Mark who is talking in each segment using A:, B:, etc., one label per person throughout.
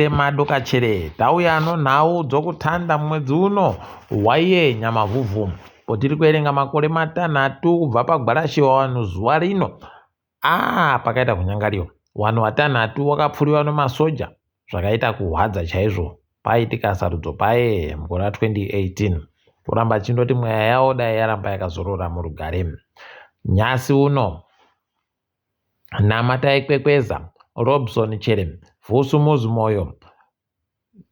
A: Madokachere tauya nhau dzokutanda mwedzi uno waiye nyamavhuvhu potiri kuerenga makore matanhatu kubva pagwarashiwa wanhu zuva rino pakaita kunyangariwa. Wanhu watanhatu wakapfuriwa nemasoja zvakaita kuhwadza chaizvo. Paitika sarudzo paye mugore ra2018. Toramba chindoti mweya yawo dai yaramba yakazorora murugare. Nyasi uno Namata Ekwekweza, Robson Chere, Vusumuzi Moyo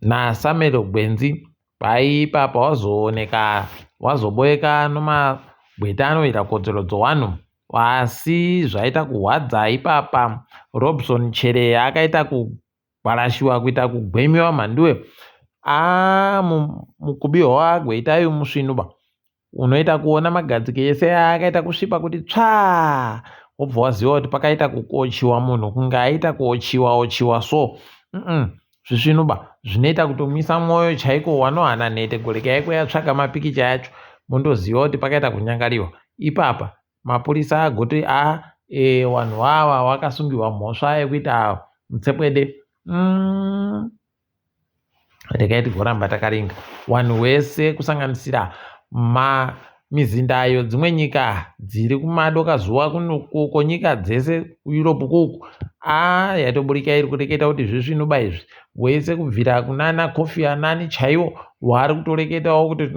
A: naSamuel Gwenzi paipapa wazoboeka nomagweta anoita kodzero dzowanhu, asi zvaita kuhwadza ipapa. Robson Chere akaita kugwarashiwa kuita kugwemiwa mhanduwe mukubiwa wagweta uyu musvinuba unoita kuona magadzike ese akaita kusvipa kuti tsvaa, wobva waziva kuti pakaita kukochiwa munhu kunge aita kuochiwa so zvisvinuba zvinoita kutomisa mwoyo chaiko. Wanohana nhete goreka yaiko yatsvaga mapikicha yacho mondoziva kuti pakaita kunyangariwa. Ipapa mapurisa agoti wanhu ava wakasungirwa mhosva yekuti mutsepwede. Regai tigoramba takaringa wanhu wese kusanganisira mizindayo dzimwe nyika dziri kumadoka zuva kuko nyika dzese kuEurope kuku yatoburika iri kureketa kuti zvisvinuba izvi wese kubvira kunana Kofi Annan chaiwo wari kutoreketawo kuti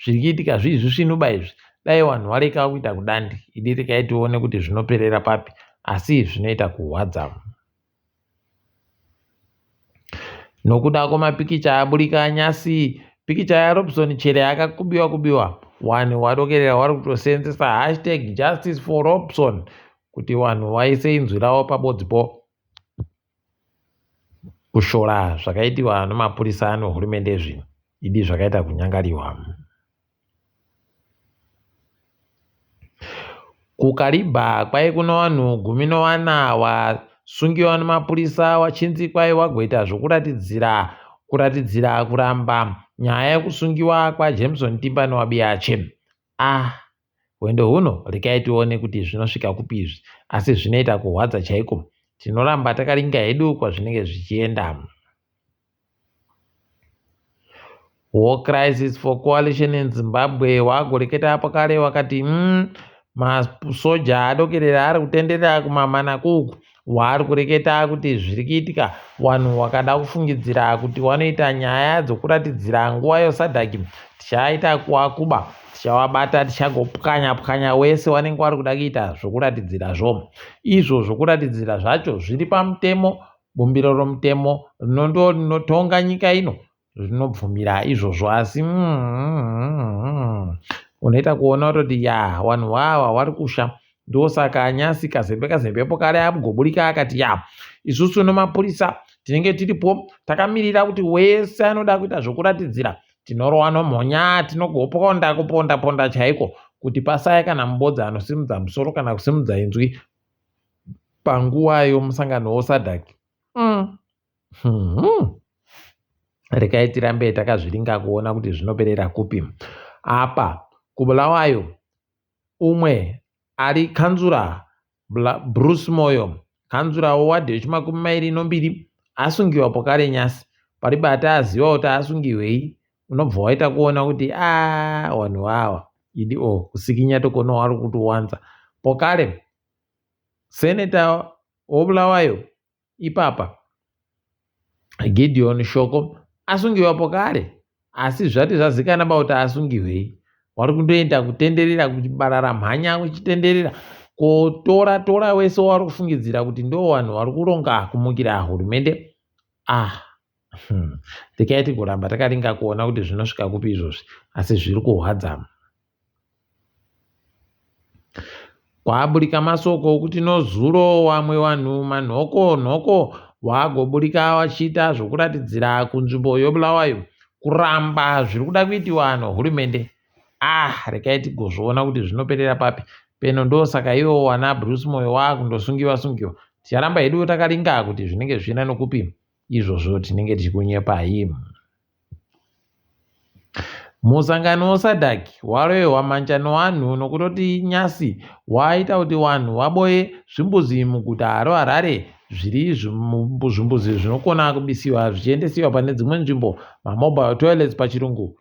A: zviri kuitika zvisvinuba izvi dai wanhu wareka kuita kudandi idi rekai tione kuti zvinoperera papi, asi zvinoita kuhwadza. Nokuda kwamapikicha aburika nyasi, pikicha yaRobson Chere akakubiwa wanhu wadokerera wari kutoseenzesa #JusticeForRobson kuti wanhu waise inzwi ravo pabodzipo. Kushora zvakaitiwa nomapurisa nehurumende zvino idi zvakaita kunyangariwa. Kukaribha kwai kuno wanhu 14 wasungiwa nemapurisa wachinzi kwai wagoita zvokuratidzira kuramba nyaya yekusungiwa kwaJameson Timba neWabiache. Wendo huno rekai tione kuti zvinosvika kupi izvi, asi zvinoita kuhwadza chaiko. Tinoramba takaringa hedu kwazvinenge zvichienda. War Crisis for Coalition in Zimbabwe wagoreketa pakare wakati masoja adokerera ari kutenderera kumamana kuku wari kureketa kuti zviri kuitika wanhu wakada kufungidzira kuti wanoita nyaya dzokuratidzira nguva yosadhaki tichaita kuvakuba, tichavabata, tichagopwanya wese wanenge wari kuda kuita zvokuratidzira zvo. Izvo zvokuratidzira zvacho zviri pamutemo, bumbiro romutemo rinotonga nyika ino zvinobvumira izvozvo, asi unoita kuona kuti wanhu wava wari kusha. Ndosaka nyasi kazembepo kare agoburika akati isusu nemapurisa tinenge tiripo takamirira kuti wese anoda kuita zvokuratidzira tinorowa nomhonya, tinogoponda chaiko kuti pasaya kana mubodzi anosimudza musoro kana kusimudza inzwi panguva yomusangano wosadhaki. Rekai tirambe takazviringa kuona kuti zvinoperera kupi. Apa kuBulawayo umwe ari kanzura Bruce Moyo, kanzura wewadi yechi22 asungiwa pokare nyasi. Paribata aziva kuti asungiwei, unobva waita kuona kuti wanhu ava idi kusikinya tokono wari kutowanza. Pokare seneta woBulawayo ipapa Gideon Shoko asungiwa pokare, asi zvati zvazikana kuti asungiwei wari kundoenda kutenderera kuchibarara mhanya kuchitenderera kotora wese wari kufungidzira kuti ndo wanhu wari kuronga kumukira hurumende. Rekai tigoramba takaringa kuona kuti zvinosvika kupi izvozvi, asi zviri kuhwadza. Kwaburika masoko okuti nozuro wamwe wanhu manhoko wagoburika wachiita zvokuratidzira kunzvimbo yoBulawayo kuramba zviri kuda kuitiwa nehurumende. Rekai tigozviona kuti zvinoperera papi. Peno ndosaka ivo wana Bruce Moyo wakundosungiwa. Ticharamba hedu takaringa kuti zvinenge zvina nokupi izvozvo tinenge tichikunyepai. Musangano wosadhaki warohwa manja newanhu nokutoti nyasi waita kuti wanhu waboye zvimbuzi muguta reHarare zviri zvimbuzi zvinokona kubisiwa zvichiendesiwa pane dzimwe nzvimbo, mamobile toilets pachirungu.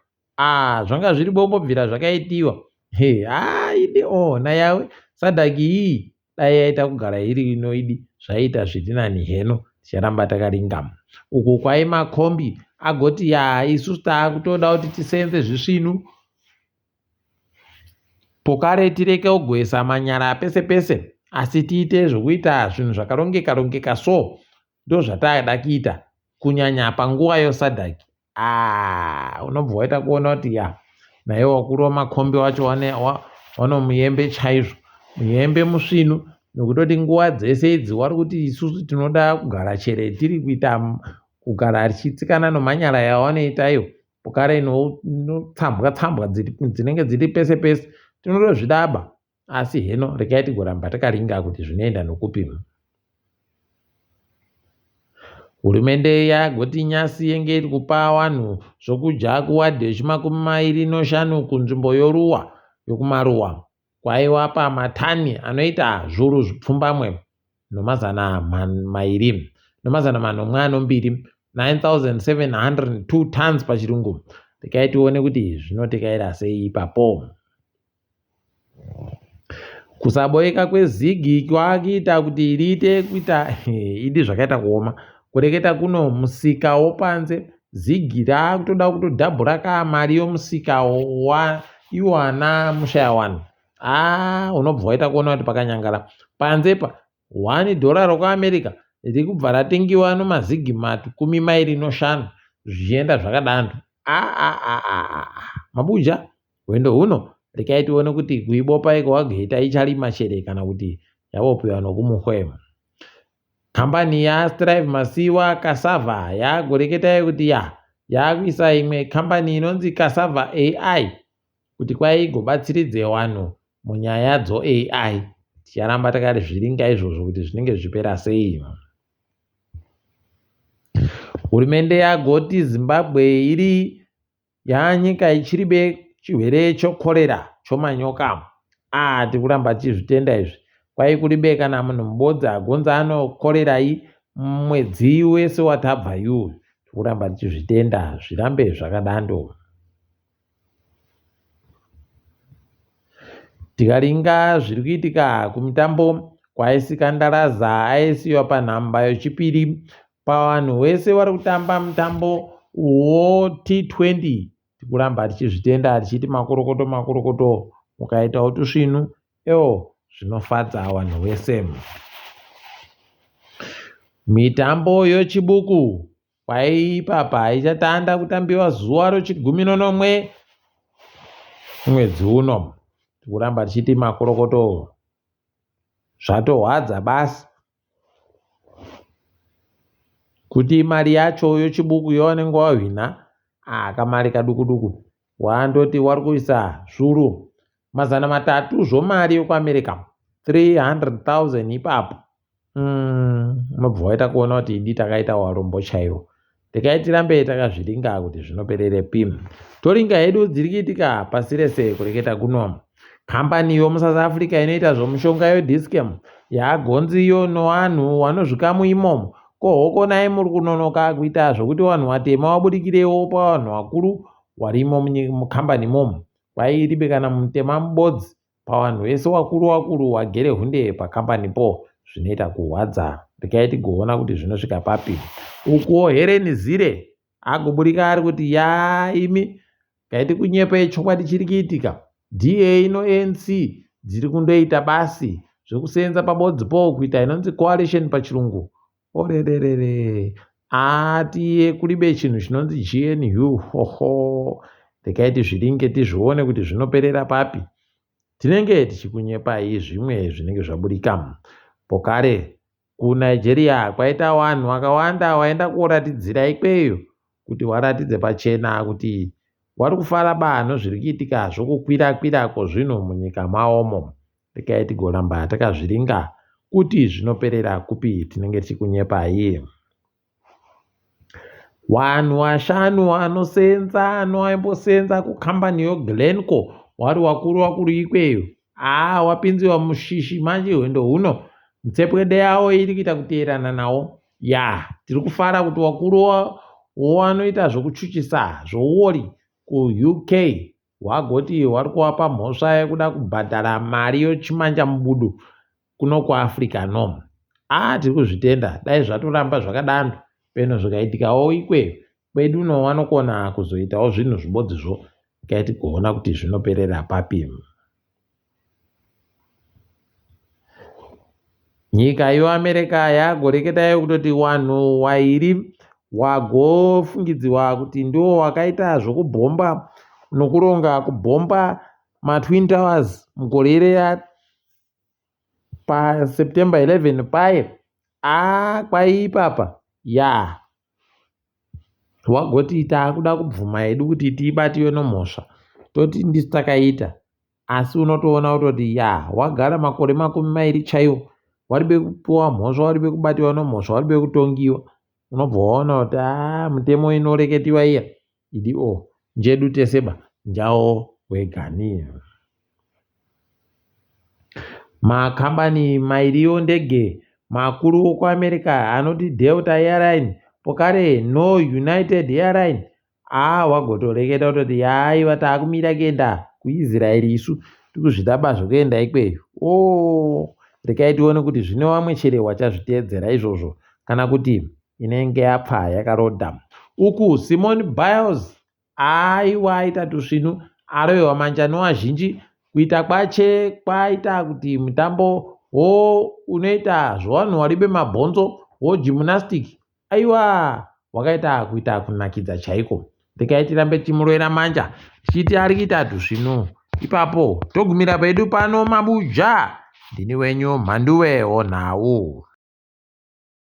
A: Zvanga zviri bombobvira zvakaitiwa. Idi nayawe sadhaki iyi dai yaita kugara iri inoidi zvaita zviri nani heno, ticharamba takaringama. Uku kwai makombi agoti isusu taakutoda kuti tisenze zvisvinu. Pokare tireke kugoisa manyara pese pese, asi tiite zvokuita zvinhu zvakarongeka rongeka so. Ndo zvatada kuita kunyanya panguva yosadhaki. Unobva waita kuona kuti naye wakuru wamakombi wacho wano muyembe chaizvo, muyembe musvinu, nokutoti nguva dzese idzi wari kuti isusu tinoda kugara chere tiri kuita kugara tichitsikana nomanyara yawanoitayo. Pokare inotsambwa dzinenge dziri pese pese tinotozvidaba, asi heno regai tigoramba takaringa kuti zvinoenda nokupi. Hurumende yagoti nyasi yenge iri kupa vanhu zvokudya kuwadhe 25 kunzvimbo yokumaruwa, kwaiwapa matani anoita zviuru zvipfumbamwe nomazana 9,702 tons pachirungu. Regai tione kuti zvinotekaira sei ipapo. Kusaboeka kwezigi kwakuita kuti riite kuita idi zvakaita kuoma. Kureketa kuno musika wopanze zigi rakutoda kutodhabhura mari yomusika iwana mushaya wani. Unobva waita kuona kuti pakanyangara panzepa $1 rokuAmerica riri kubva ratengiwa nomazigi 25 zvichienda zvakadaro. Mabuja wendo huno regai tione kuti kuibopa iko wagoita icharima chere kana kuti yavopiwa nokumuhwema. Kambani yaStrive Masiwa Cassava yagoreketa kuti yakuisa imwe kambani inonzi Cassava AI kuti kwaigobatsiridze vanhu munyaya dzo AI. Ticharamba takati zviringa izvozvo kuti zvinenge zvipera sei. Hurumende yagoti Zimbabwe iri yanyika ichiribe chirwere chokorera chomanyoka. Tikuramba tichizvitenda izvi. Kwai kuribe kana munhu mubodzi agonza anokorerai mwedzi wese watabva iwo. Tikuramba tichizvitenda zvirambe zvakadando. Tikaringa zviri kuitika kumitambo, kwaisikandaraza aisiwa panhamba yechipiri pavanhu vese vari kutamba mutambo T20. Tikuramba tichizvitenda tichiti makorokoto mukaita utusvinu zvinofadza vanhu vese. Mitambo yochibuku kwaipapa ichatanda kutambiwa zuva rochi11 mwedzi uno. Tikuramba tichiti makorokoto zvatohwadza basi kuti mari yacho yochibuku yavanenge wahwina kamari kaduku wandoti wari kuisa zviuru 300 zvomari yokuAmerica 300,000 ipapo. Unobva waita kuona kuti idi takaita warombo chaiwo. Regai tirambe takazviringa kuti zvinoperere pi. Toringa hedu dziri kuitika pasi rese kureketa kuno. Kambani yomuSouth Africa inoita zvomushonga yoDischem yagonziyo nevanhu vanozvikamu imomo. Kohokonai muri kunonoka kuita zvokuti vanhu vatema wabudikirewo pavanhu vakuru warimo mukambani imomo. Kwairibe kana mutema mubodzi pavanhu vese vakuru wagere hunde pakambanipo, zvinoita kuhwadza. Regai tigoona kuti zvinosvika papi. Ukuwo Helen Zille agobudika ari kuti imi gaiti kunyepa chokwadi chiri kuitika. DA ANC dziri kundoita basi zvokusenza pabodzipo kuita inonzi coalition pachirungu. Orererere atiye kuribe chinhu chinonzi GNU. Regai tizviringe tizvione kuti zvinoperera papi. Tinenge tichikunyepai zvimwe zvinenge zvabudika. Pokare kuNigeria kwaita vanhu vakawanda waenda koratidzira ikweyo kuti waratidze pachena kuti wari kufara banho zviri kuitika zvokukwira kwezvinhu munyika maomo. Regai tigoramba takazviringa kuti zvinoperera kupi. Tinenge tichikunyepai. Vanhu 5 anoimbosenza kukambani yoGlencore wari wakuru ikweyo. Wapinziwa mushishi manje wendo huno mitsepwede yavo iri kuita kuteerana nawo. Tiri kufara kuti wakuru wanoita zvokuchuchisa zvouori kuUK hwagoti hwari kuvapa mhosva yekuda kubhadhara mari yochimanja mubudu kuno kuAfrica no. Tiri kuzvitenda dai zvatoramba zvakadaro peno zvikaitikawo ikweyo kwedu no vanokona kuzoitawo zvinhu zvibodzizvo tigoona kuti zvinoperera papi. Nyika yeAmerica yagoreketa kutoti wanhu wairi wagofungidziwa kuti ndo wakaita zvokubhomba nokuronga kubhomba maTwin Towers mugore paSeptember 11 paye kwaipapa wagoti taakuda kubvuma hedu kuti tiibatiwe nomhosva toti ndisu takaita, asi unotoona kutoti wagara makore 20 chaiwo waribe kupiwa mhosva, waribe kubatiwa nomhosva, waribe kutongiwa. Unobva waona kuti mutemo inoreketiwa iya idi njedu teseba njawo wegani. Makambani mairiwo ndege makuru kuAmerica anoti Delta Airline pokare no United Airline wagotoreketa kutoti aiwa taakumira kuenda kuIsraeri isu tikuzvidaba zvokuenda ikweyo. Rekai tione kuti zvine vamwe chere wachazviteedzera izvozvo kana kuti inenge yapfa yakarodha. Uku Simone Biles aita tusvinu arohwa manjano wazhinji kuita kwache kwaita kuti mutambo unoita zvowanhu waribe mabhonzo gymnastic wakaita kuita kunakidza chaiko. Rekai tirambe timuroera manja tichiti ari kuita tusvinu ipapo togumira pedu pano mabuja. Ndini wenyu Mhanduwe Onhau.